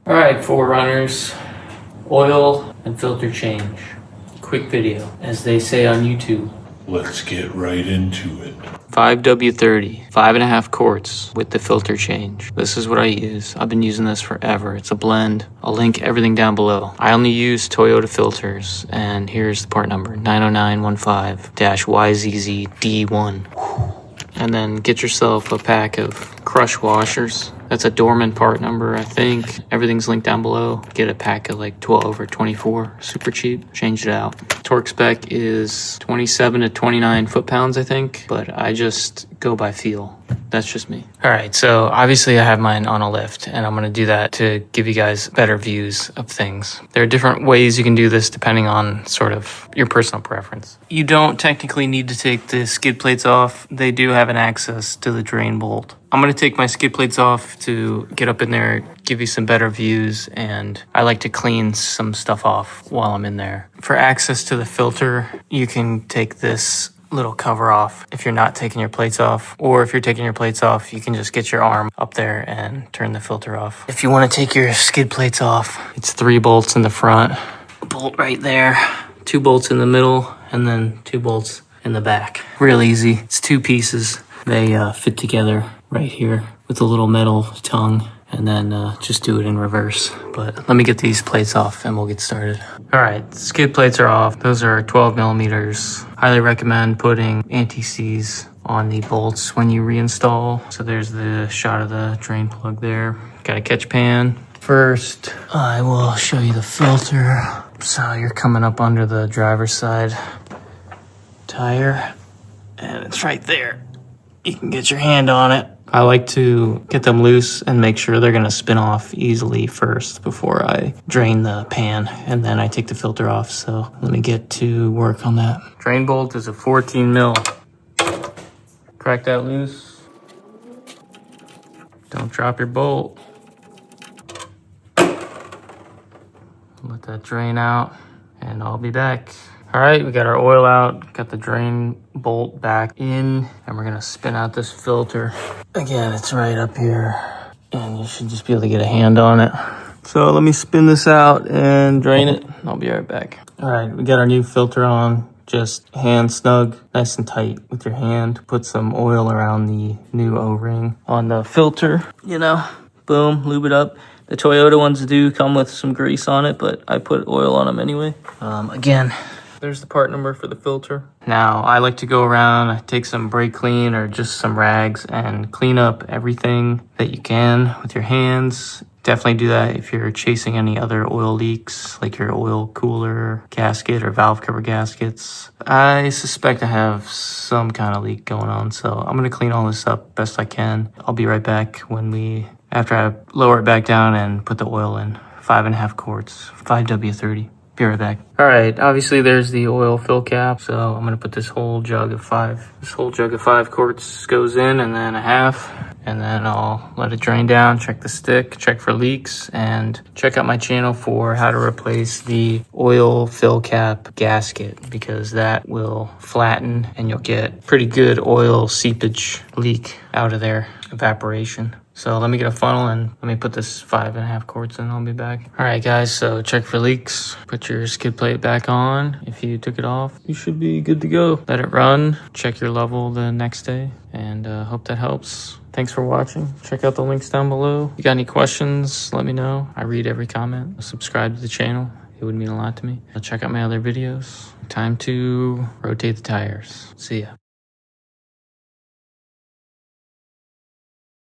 All right, 4Runners, oil and filter change. Quick video, as they say on YouTube. Let's get right into it. 5W30, 5.5 quarts with the filter change. This is what I use. I've been using this forever. It's a blend. I'll link everything down below. I only use Toyota filters, and here's the part number, 90915-YZZD1. And then get yourself a pack of crush washers. That's a Dorman part number, I think. Everything's linked down below. Get a pack of like 12 or 24, super cheap. Change it out. Torque spec is 27 to 29 foot-pounds, I think, but I just go by feel. That's just me. All right, so obviously I have mine on a lift, and I'm gonna do that to give you guys better views of things. There are different ways you can do this depending on sort of your personal preference. You don't technically need to take the skid plates off. They do have an access to the drain bolt. I'm gonna take my skid plates off to get up in there, give you some better views, and I like to clean some stuff off while I'm in there. For access to the filter, you can take this little cover off if you're not taking your plates off, or if you're taking your plates off, you can just get your arm up there and turn the filter off. If you want to take your skid plates off, it's 3 bolts in the front, a bolt right there, 2 bolts in the middle, and then 2 bolts in the back. Real easy. It's 2 pieces. They fit together right here with a little metal tongue, and then just do it in reverse. But let me get these plates off and we'll get started. All right, skid plates are off. Those are 12 millimeters. Highly recommend putting anti-seize on the bolts when you reinstall. So there's the shot of the drain plug there. Got a catch pan. First, I will show you the filter. So you're coming up under the driver's side tire, and it's right there. You can get your hand on it. I like to get them loose and make sure they're gonna spin off easily first before I drain the pan, and then I take the filter off. So let me get to work on that. Drain bolt is a 14 mil. Crack that loose. Don't drop your bolt. Let that drain out, and I'll be back. All right, we got our oil out, got the drain bolt back in, and we're gonna spin out this filter. Again, it's right up here, and you should just be able to get a hand on it. So let me spin this out and drain it. I'll be right back. All right, we got our new filter on. Just hand snug, nice and tight with your hand. Put some oil around the new O-ring on the filter. You know, boom, lube it up. The Toyota ones do come with some grease on it, but I put oil on them anyway. Again, there's the part number for the filter. Now, I like to go around, take some brake clean or just some rags and clean up everything that you can with your hands. Definitely do that if you're chasing any other oil leaks, like your oil cooler gasket or valve cover gaskets. I suspect I have some kind of leak going on, so I'm gonna clean all this up best I can. I'll be right back after I lower it back down and put the oil in. 5.5 quarts, 5W30. Be right back. All right, obviously there's the oil fill cap, so I'm gonna put this whole jug of 5 quarts goes in, and then a half, and then I'll let it drain down, check the stick, check for leaks, and check out my channel for how to replace the oil fill cap gasket, because that will flatten and you'll get pretty good oil seepage leak out of there, evaporation. So let me get a funnel and let me put this 5.5 quarts in. I'll be back. All right, guys, so check for leaks. Put your skid plate back on. If you took it off, you should be good to go. Let it run. Check your level the next day, and hope that helps. Thanks for watching. Check out the links down below. If you got any questions, let me know. I read every comment. Subscribe to the channel. It would mean a lot to me. Check out my other videos. Time to rotate the tires. See ya.